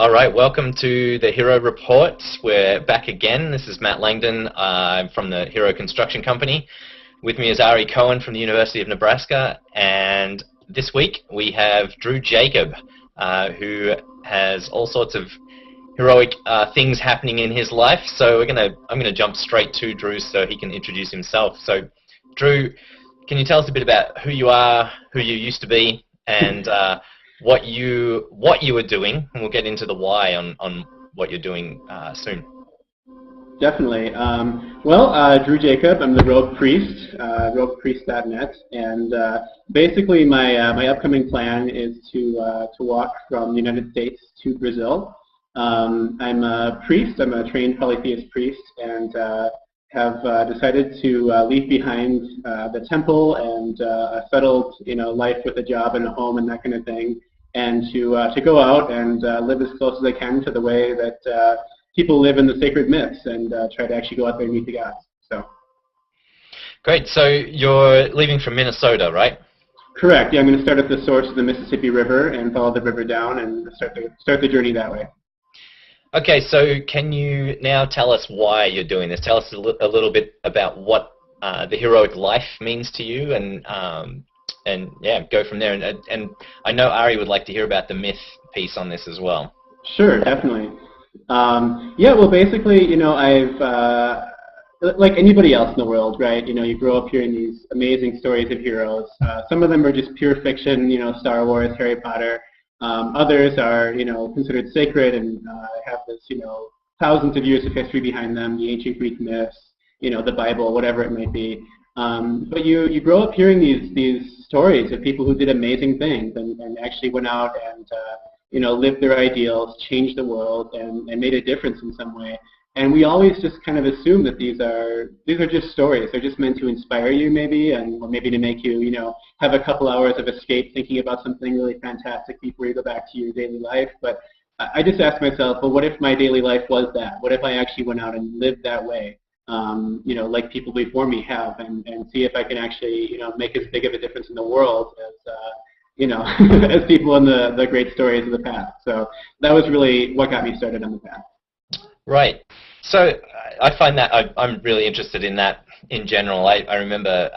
All right, welcome to the Hero Report. We're back again. This is Matt Langdon. I'm from the Hero Construction Company. With me is Ari Cohen from the University of Nebraska. And this week we have Drew Jacob, who has all sorts of heroic things happening in his life. So I'm gonna jump straight to Drew so he can introduce himself. So, Drew, can you tell us a bit about who you are, who you used to be, and what you were doing, and we'll get into the why on what you're doing soon. Definitely. Drew Jacob. I'm the Rogue Priest, roguepriest.net, and basically my upcoming plan is to walk from the United States to Brazil. I'm a priest. I'm a trained polytheist priest, and have decided to leave behind the temple and a settled, life with a job and a home and that kind of thing, and to go out and live as close as I can to the way that people live in the sacred myths, and try to actually go out there and meet the gods. So. Great. So you're leaving from Minnesota, right? Correct. Yeah, I'm going to start at the source of the Mississippi River and follow the river down and start the journey that way. Okay, so can you now tell us why you're doing this? Tell us a little bit about what the heroic life means to you, and yeah, go from there. And I know Ari would like to hear about the myth piece on this as well. Sure, definitely. Yeah, well, basically, I've like anybody else in the world, right? You grow up hearing these amazing stories of heroes. Some of them are just pure fiction, Star Wars, Harry Potter. Others are, considered sacred and have this, thousands of years of history behind them, the ancient Greek myths, the Bible, whatever it might be. But you grow up hearing these stories of people who did amazing things and actually went out and, lived their ideals, changed the world, and made a difference in some way. And we always just kind of assume that these are just stories. They're just meant to inspire you, maybe, or maybe to make you, have a couple hours of escape thinking about something really fantastic before you go back to your daily life. But I just ask myself, well, what if my daily life was that? What if I actually went out and lived that way, like people before me have, and see if I can actually, make as big of a difference in the world as, as people in the great stories of the past. So that was really what got me started on the path. Right. So I find that I'm really interested in that in general. I remember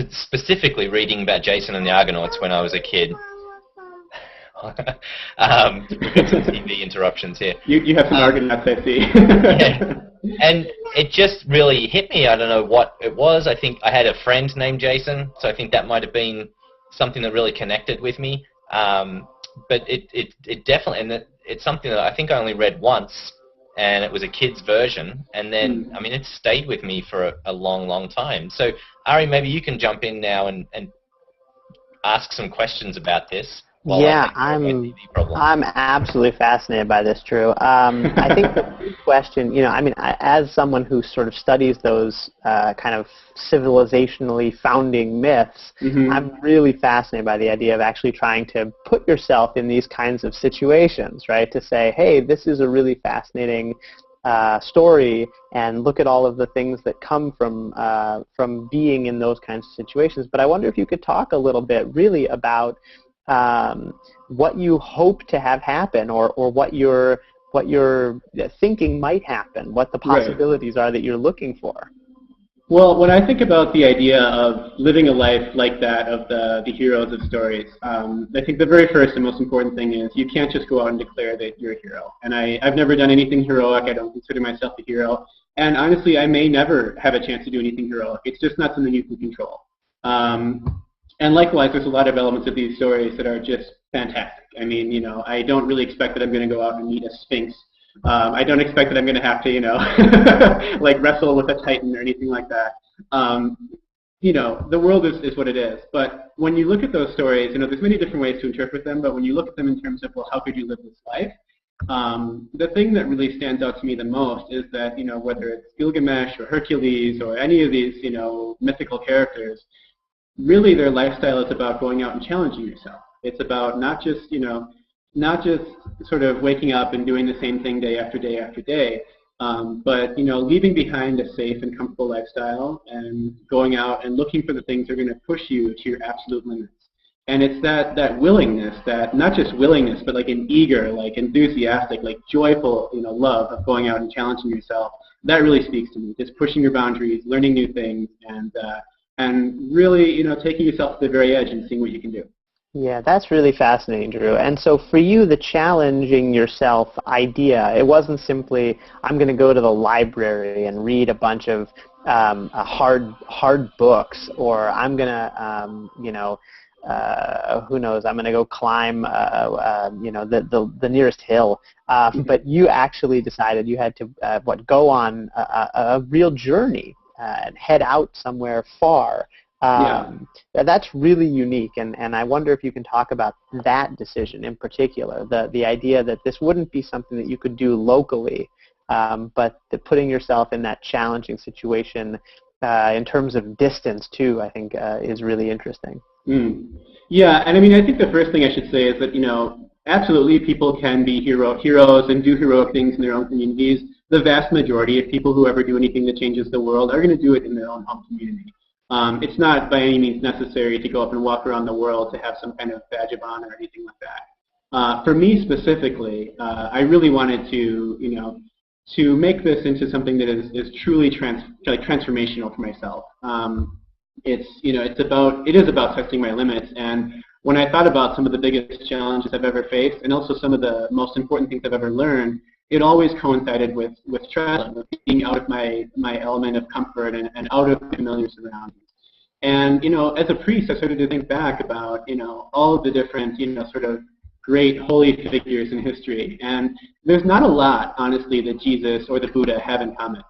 specifically reading about Jason and the Argonauts when I was a kid. We've got some TV interruptions here. You have some Argonauts, I see. Yeah. And it just really hit me. I don't know what it was. I think I had a friend named Jason, so I think that might have been something that really connected with me. But it definitely, and it's something that I think I only read once, and it was a kid's version, and then, I mean, it stayed with me for a long, long time. So, Ari, maybe you can jump in now and ask some questions about this. Yeah, I'm absolutely fascinated by this, Drew. I think the big question, as someone who sort of studies those kind of civilizationally founding myths, I'm really fascinated by the idea of actually trying to put yourself in these kinds of situations, right? To say, hey, this is a really fascinating story, and look at all of the things that come from being in those kinds of situations. But I wonder if you could talk a little bit really about what you hope to have happen, or what you're thinking might happen, what the possibilities are that you're looking for. Well, when I think about the idea of living a life like that of the heroes of stories, I think the very first and most important thing is you can't just go out and declare that you're a hero. And I've never done anything heroic. I don't consider myself a hero. And honestly, I may never have a chance to do anything heroic. It's just not something you can control. And likewise, there's a lot of elements of these stories that are just fantastic. I mean, I don't really expect that I'm going to go out and meet a sphinx. I don't expect that I'm going to have to, like wrestle with a titan or anything like that. The world is what it is. But when you look at those stories, there's many different ways to interpret them. But when you look at them in terms of, well, how could you live this life? The thing that really stands out to me the most is that, whether it's Gilgamesh or Hercules or any of these, mythical characters, really their lifestyle is about going out and challenging yourself. It's about not just sort of waking up and doing the same thing day after day after day, but leaving behind a safe and comfortable lifestyle and going out and looking for the things that are going to push you to your absolute limits. And it's that willingness, that not just willingness, but like an eager, like enthusiastic, like joyful, love of going out and challenging yourself. That really speaks to me. Just pushing your boundaries, learning new things, and really, taking yourself to the very edge and seeing what you can do. Yeah, that's really fascinating, Drew. And so for you, the challenging yourself idea, it wasn't simply, I'm going to go to the library and read a bunch of hard books, or I'm going to, who knows, I'm going to go climb, the nearest hill. But you actually decided you had to, go on a real journey and head out somewhere far. That's really unique, and I wonder if you can talk about that decision in particular, the idea that this wouldn't be something that you could do locally, but putting yourself in that challenging situation in terms of distance too, I think is really interesting. Yeah, and I mean, I think the first thing I should say is that, absolutely people can be heroes and do heroic things in their own communities. The vast majority of people who ever do anything that changes the world are going to do it in their own home community. It's not by any means necessary to go up and walk around the world to have some kind of badge of honor or anything like that. For me specifically, I really wanted to make this into something that is truly transformational for myself. It is about testing my limits, and when I thought about some of the biggest challenges I've ever faced, and also some of the most important things I've ever learned, it always coincided with traveling, with being out of my element of comfort and out of familiar surroundings. And as a priest, I started to think back about all of the different sort of great holy figures in history, and there's not a lot, honestly, that Jesus or the Buddha have in common.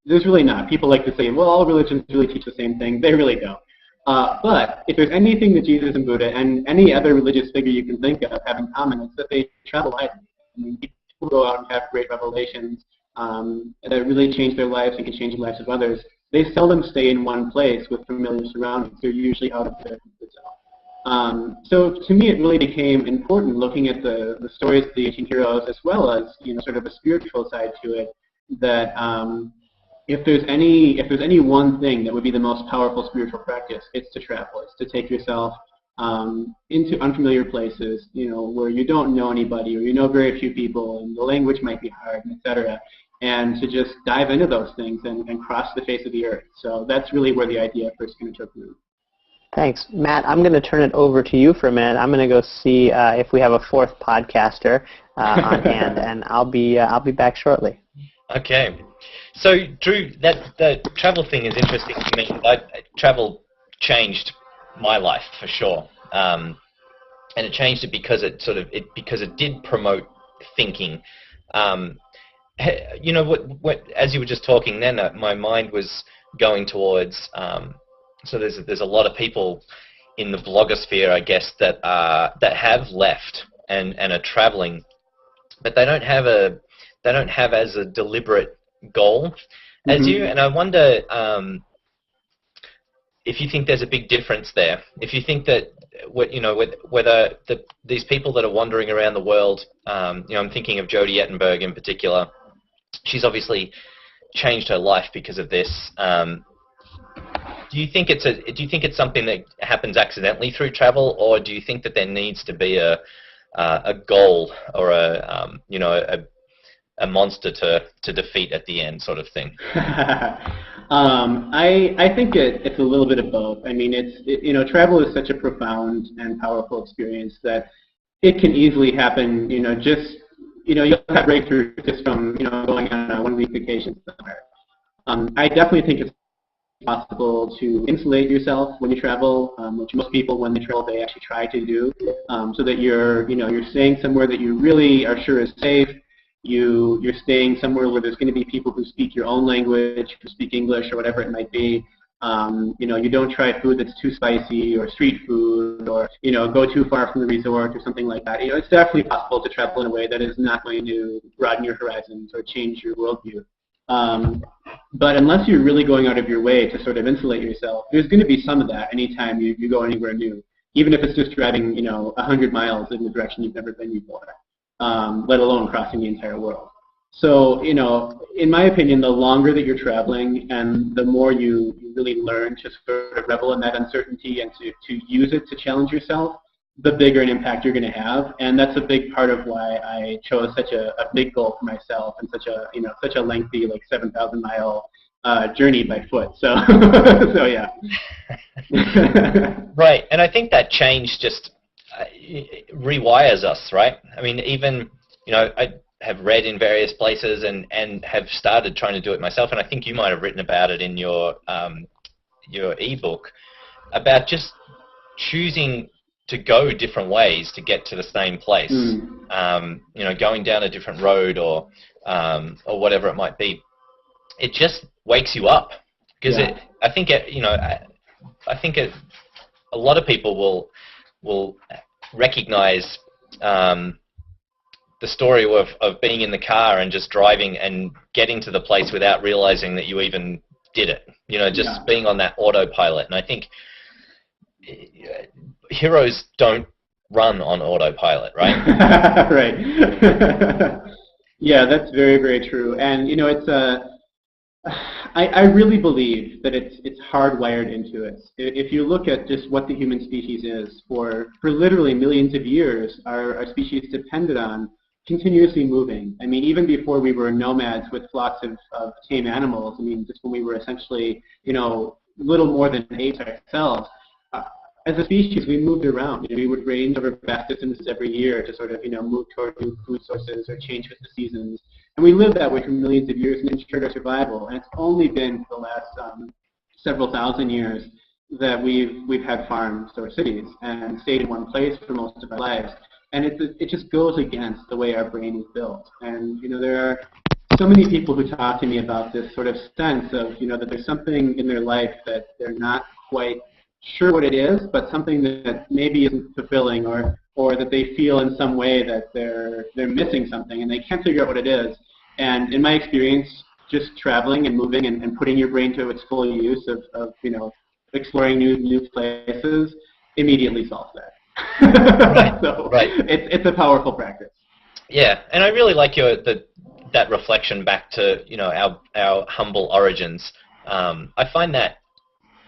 There's really not. People like to say, well, all religions really teach the same thing. They really don't. But if there's anything that Jesus and Buddha and any other religious figure you can think of have in common, it's that they travel widely. I mean, people go out and have great revelations that really change their lives and can change the lives of others. They seldom stay in one place with familiar surroundings. They're usually out of their comfort zone. So to me, it really became important looking at the stories of the ancient heroes, as well as sort of a spiritual side to it, that if there's any one thing that would be the most powerful spiritual practice, it's to travel. It's to take yourself into unfamiliar places, where you don't know anybody, or you know very few people, and the language might be hard, etc. And to just dive into those things and cross the face of the earth. So that's really where the idea first kind of took root. Thanks. Matt, I'm going to turn it over to you for a minute. I'm going to go see if we have a fourth podcaster on hand, and I'll be back shortly. Okay. So, Drew, the travel thing is interesting to me. Travel changed my life for sure, and it changed it because it did promote thinking. As you were just talking then, my mind was going towards. So there's a lot of people in the blogosphere, I guess, that have left and are traveling, but they don't have as a deliberate goal as you. And I wonder if you think there's a big difference there. If you think that whether these people that are wandering around the world, I'm thinking of Jodie Ettenberg in particular. She's obviously changed her life because of this. Do you think it's something that happens accidentally through travel, or do you think that there needs to be a goal or a monster to defeat at the end, sort of thing? I think it's a little bit of both. I mean, travel is such a profound and powerful experience that it can easily happen. You'll have breakthroughs just from going on a 1-week vacation somewhere. I definitely think it's possible to insulate yourself when you travel, which most people, when they travel, they actually try to do, so that you're staying somewhere that you really are sure is safe. You're staying somewhere where there's going to be people who speak your own language, who speak English or whatever it might be. You don't try food that's too spicy or street food, or go too far from the resort or something like that. It's definitely possible to travel in a way that is not going to broaden your horizons or change your worldview. But unless you're really going out of your way to sort of insulate yourself, there's going to be some of that anytime you go anywhere new, even if it's just driving 100 miles in the direction you've never been before, let alone crossing the entire world. So, in my opinion, the longer that you're traveling and the more you really learn to sort of revel in that uncertainty and to use it to challenge yourself, the bigger an impact you're going to have. And that's a big part of why I chose such a big goal for myself and such a lengthy, like 7,000 mile journey by foot. So, so yeah. Right, and I think that change just rewires us, right? I mean, even, I have read in various places and have started trying to do it myself, and I think you might have written about it in your ebook, about just choosing to go different ways to get to the same place. Going down a different road or whatever it might be. It just wakes you up, because I think a lot of people will recognize the story of being in the car and just driving and getting to the place without realizing that you even did it. Just being on that autopilot. And I think heroes don't run on autopilot, right? Right. Yeah, that's very, very true. And it's I really believe that it's hardwired into us. If you look at just what the human species is, for literally millions of years, our species depended on continuously moving. I mean, even before we were nomads with flocks of tame animals, I mean, just when we were essentially, little more than apes ourselves, as a species, we moved around. We would range over vast distances every year to sort of, move toward new food sources or change with the seasons. And we lived that way for millions of years and ensured our survival. And it's only been for the last several thousand years that we've had farms or cities and stayed in one place for most of our lives. And it just goes against the way our brain is built. And there are so many people who talk to me about this sort of sense of that there's something in their life that they're not quite sure what it is, but something that maybe isn't fulfilling, or that they feel in some way that they're missing something and they can't figure out what it is. And in my experience, just traveling and moving and putting your brain to its full use of exploring new places immediately solves that. Right. So right. It's a powerful practice. Yeah, and I really like that reflection back to our humble origins. I find that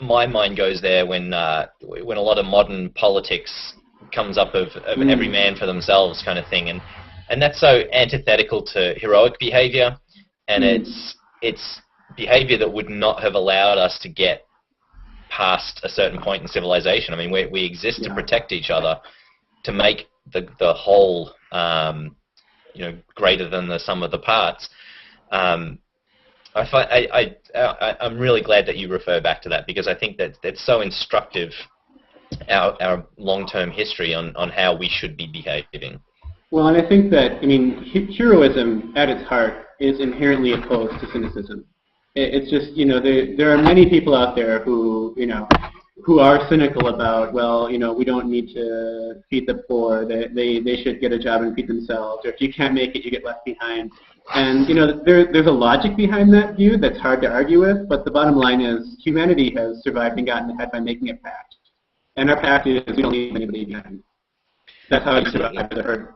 my mind goes there when a lot of modern politics comes up of every man for themselves kind of thing, and that's so antithetical to heroic behavior, and it's behavior that would not have allowed us to get past a certain point in civilization. I mean, we exist to protect each other, to make the whole greater than the sum of the parts. I'm really glad that you refer back to that, because I think that it's so instructive, our long-term history on how we should be behaving. Well, and I think that, heroism at its heart is inherently opposed to cynicism. It's just, there are many people out there who are cynical about, well, we don't need to feed the poor, they should get a job and feed themselves, or if you can't make it, you get left behind. And there's a logic behind that view that's hard to argue with, but the bottom line is humanity has survived and gotten ahead by making a pact. And our pact is we don't leave anybody behind. That's how you survive the herd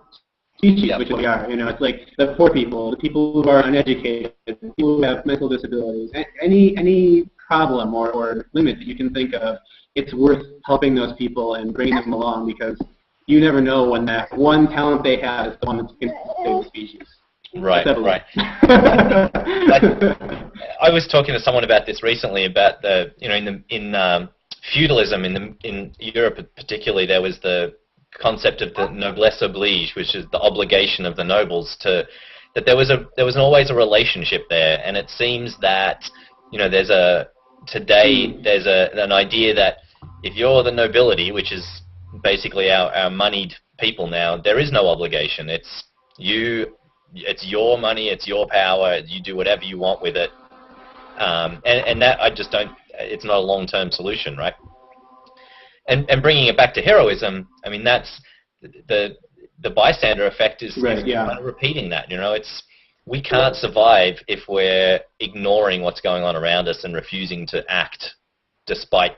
species, which is what we are. It's like the poor people, the people who are uneducated, the people who have mental disabilities, any problem or limit that you can think of, it's worth helping those people and bringing them along, because you never know when that one talent they have is the one that's going to save the species. Right. I was talking to someone about this recently, about the in feudalism in Europe particularly, there was the concept of the noblesse oblige, which is the obligation of the nobles that there was always a relationship there, and it seems that there's an idea that if you're the nobility, which is basically our moneyed people now, there is no obligation. It's your money, it's your power, you do whatever you want with it. And that, I just don't, it's not a long-term solution, right? And bringing it back to heroism, I mean, that's the bystander effect is kind of repeating that, we can't survive if we're ignoring what's going on around us and refusing to act despite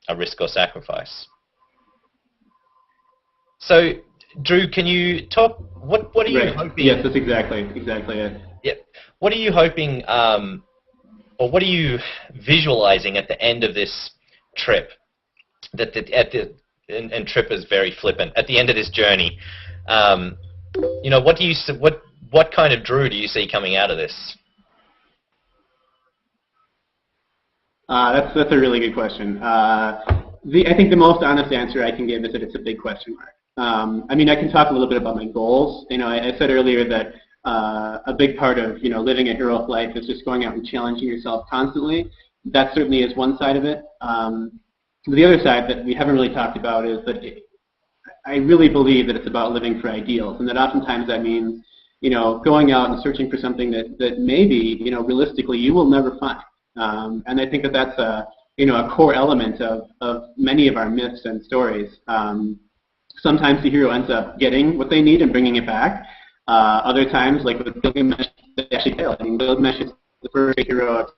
a risk or sacrifice. So, Drew, can you talk? What are you hoping? Yes, that's exactly it. Yeah. what are you hoping, or what are you visualizing at the end of this trip? And trip is very flippant. At the end of this journey, what kind of Drew do you see coming out of this? That's a really good question. I think the most honest answer I can give is that it's a big question mark. I mean, I can talk a little bit about my goals. I said earlier that a big part of living a heroic life is just going out and challenging yourself constantly. That certainly is one side of it. The other side that we haven't really talked about is that I really believe that it's about living for ideals, and that oftentimes that means going out and searching for something that maybe realistically you will never find. And I think that that's a core element of many of our myths and stories. Sometimes the hero ends up getting what they need and bringing it back. Other times, like with Gilgamesh, they actually fail. I mean, Gilgamesh is the first hero of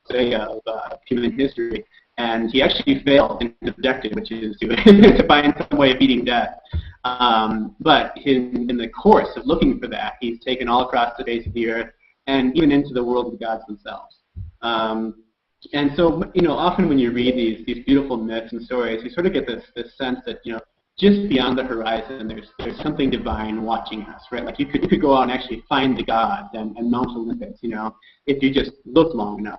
human history, and he actually failed in his objective, which is to find some way of beating death. But in the course of looking for that, he's taken all across the face of the earth and even into the world of the gods themselves. And so, often when you read these beautiful myths and stories, you sort of get this sense that, just beyond the horizon, there's something divine watching us, right? Like you could go out and actually find the gods and Mount Olympus, if you just look long enough.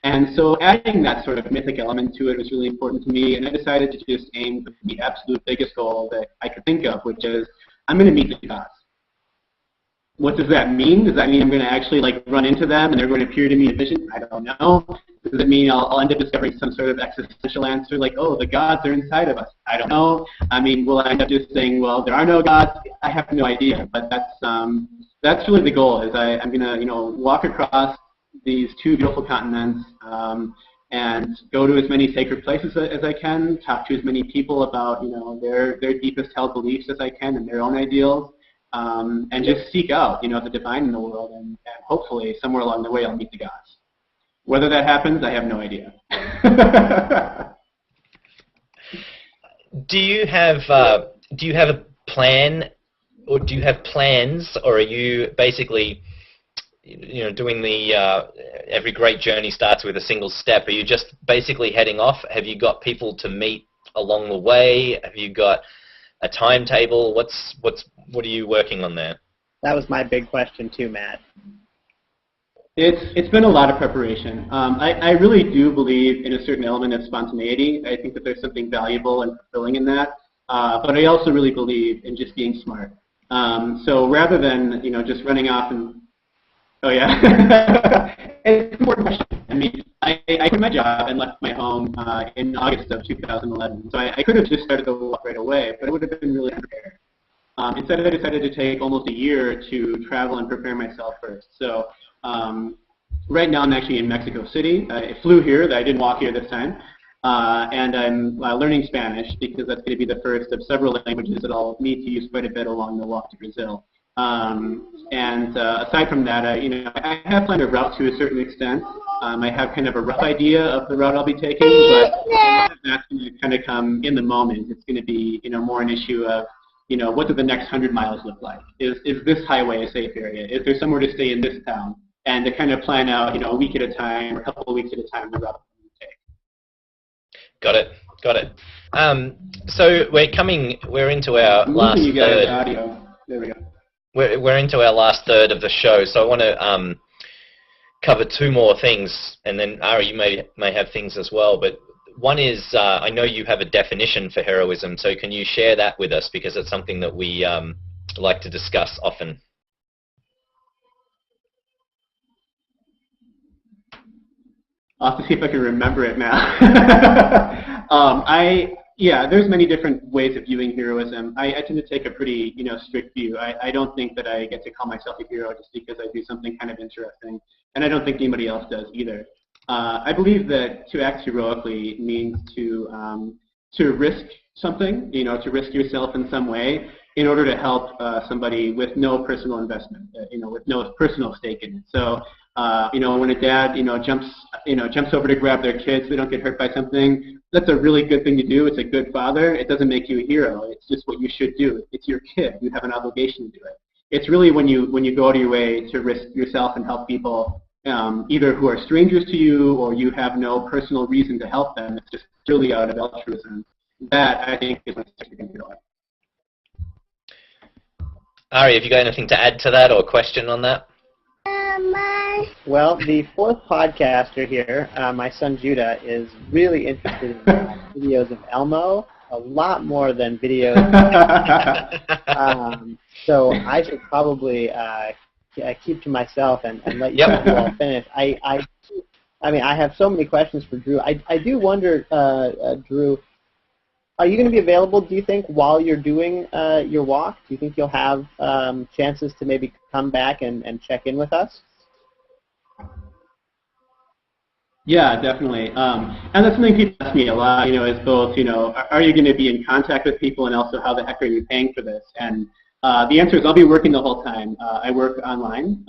And so adding that sort of mythic element to it was really important to me, and I decided to just aim for the absolute biggest goal that I could think of, which is I'm going to meet the gods. What does that mean? Does that mean I'm going to actually run into them and they're going to appear to me in a vision? I don't know. Does it mean I'll end up discovering some sort of existential answer like, oh, the gods are inside of us? I don't know. I mean, will I end up just saying, well, there are no gods? I have no idea. But that's really the goal. Is I'm going to walk across these two beautiful continents and go to as many sacred places as I can, talk to as many people about their deepest held beliefs as I can and their own ideals. And just seek out, the divine in the world, and hopefully somewhere along the way I'll meet the gods. Whether that happens, I have no idea. Do you have a plan, or do you have plans, or are you basically, doing the every great journey starts with a single step? Are you just basically heading off? Have you got people to meet along the way? Have you got a timetable? What are you working on there? That was my big question too, Matt. It's been a lot of preparation. I really do believe in a certain element of spontaneity. I think that there's something valuable and fulfilling in that. But I also really believe in just being smart. So rather than just running off and it's an important question. I mean, I quit my job and left my home in August of 2011. So I could have just started the walk right away, but it would have been really unfair. Instead, I decided to take almost a year to travel and prepare myself first. So right now I'm actually in Mexico City. I flew here. I didn't walk here this time. And I'm learning Spanish because that's going to be the first of several languages that I'll need to use quite a bit along the walk to Brazil. Aside from that, I have planned a route to a certain extent. I have kind of a rough idea of the route I'll be taking, but that's going to kind of come in the moment. It's going to be, more an issue of, what do the next 100 miles look like? Is this highway a safe area? Is there somewhere to stay in this town? And to kind of plan out, a week at a time or a couple of weeks at a time the route I'm going to take. Got it. So we're into our last third. Audio. There we go. We're into our last third of the show, so I want to cover two more things, and then Ari, you may have things as well. But one is, I know you have a definition for heroism, so can you share that with us, because it's something that we like to discuss often. I'll have to see if I can remember it now. There's many different ways of viewing heroism. I tend to take a pretty, strict view. I don't think that I get to call myself a hero just because I do something kind of interesting, and I don't think anybody else does either. I believe that to act heroically means to risk something, to risk yourself in some way in order to help somebody with no personal investment, with no personal stake in it. So, when a dad, jumps over to grab their kids, they don't get hurt by something. That's a really good thing to do. It's a good father. It doesn't make you a hero. It's just what you should do. It's your kid. You have an obligation to do it. It's really when you go out of your way to risk yourself and help people either who are strangers to you or you have no personal reason to help them. It's just purely out of altruism. That, I think, is when it's going to go. Ari, have you got anything to add to that or question on that? Well, the fourth podcaster here, my son Judah, is really interested in videos of Elmo, a lot more than videos. So I should probably keep to myself and let you all finish. I mean, I have so many questions for Drew. I do wonder, Drew, are you going to be available, do you think, while you're doing your walk? Do you think you'll have chances to maybe come back and check in with us? Yeah, definitely. And that's something people ask me a lot, is both, are you going to be in contact with people, and also how the heck are you paying for this? And the answer is I'll be working the whole time. I work online,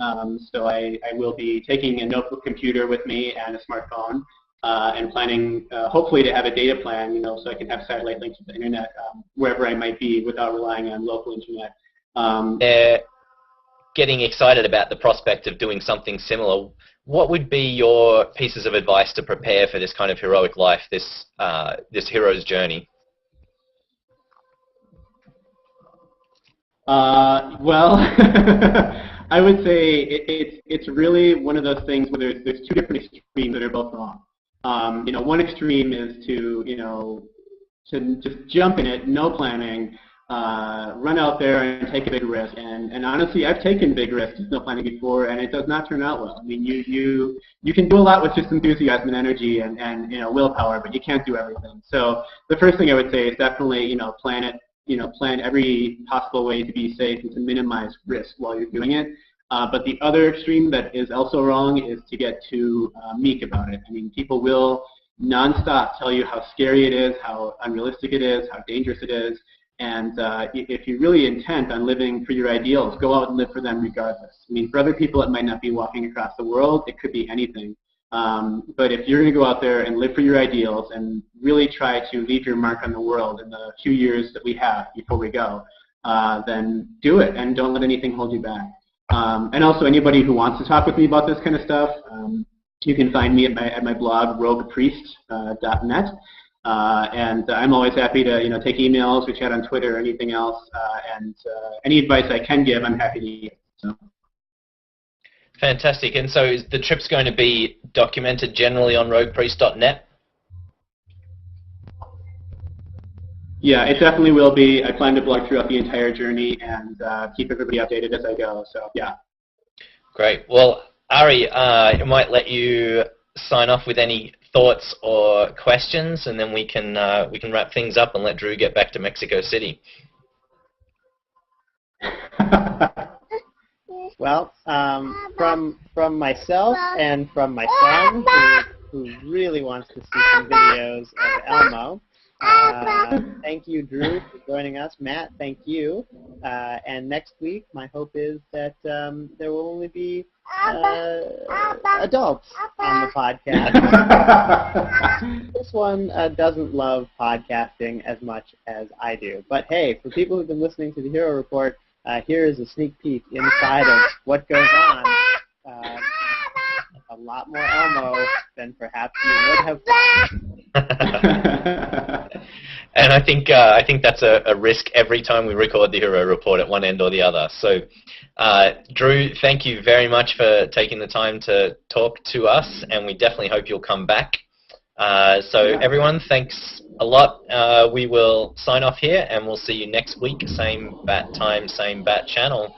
so I will be taking a notebook computer with me and a smartphone, and planning, hopefully, to have a data plan, so I can have satellite links to the internet wherever I might be without relying on local internet. Getting excited about the prospect of doing something similar. What would be your pieces of advice to prepare for this kind of heroic life, this hero's journey? Well, I would say it's really one of those things where there's two different extremes that are both wrong. One extreme is to just jump in it, no planning, run out there and take a big risk. And honestly, I've taken big risks with no planning before, and it does not turn out well. I mean, you can do a lot with just enthusiasm and energy and willpower, but you can't do everything. So the first thing I would say is definitely plan it. Plan every possible way to be safe and to minimize risk while you're doing it. But the other extreme that is also wrong is to get too meek about it. I mean, people will nonstop tell you how scary it is, how unrealistic it is, how dangerous it is. And if you're really intent on living for your ideals, go out and live for them regardless. I mean, for other people, it might not be walking across the world. It could be anything. But if you're going to go out there and live for your ideals and really try to leave your mark on the world in the few years that we have before we go, then do it and don't let anything hold you back. And also, anybody who wants to talk with me about this kind of stuff, you can find me at my blog, roguepriest.net. And I'm always happy to take emails or chat on Twitter or anything else. And any advice I can give, I'm happy to give. So. Fantastic. And so is the trip's going to be documented generally on roguepriest.net? Yeah, it definitely will be. I plan to blog throughout the entire journey and keep everybody updated as I go. So, yeah. Great. Well, Ari, I might let you sign off with any thoughts or questions, and then we can wrap things up and let Drew get back to Mexico City. Well, from myself and from my son, who really wants to see some videos of Elmo. Thank you, Drew, for joining us. Matt, thank you. And next week, my hope is that there will only be adults on the podcast. This one doesn't love podcasting as much as I do. But hey, for people who've been listening to the Hero Report, here is a sneak peek inside of what goes on. A lot more Elmo than perhaps you would have thought. And I think that's a risk every time we record the Hero Report at one end or the other. So, Drew, thank you very much for taking the time to talk to us, and we definitely hope you'll come back. So everyone, thanks a lot. We will sign off here, and we'll see you next week, same bat time, same bat channel.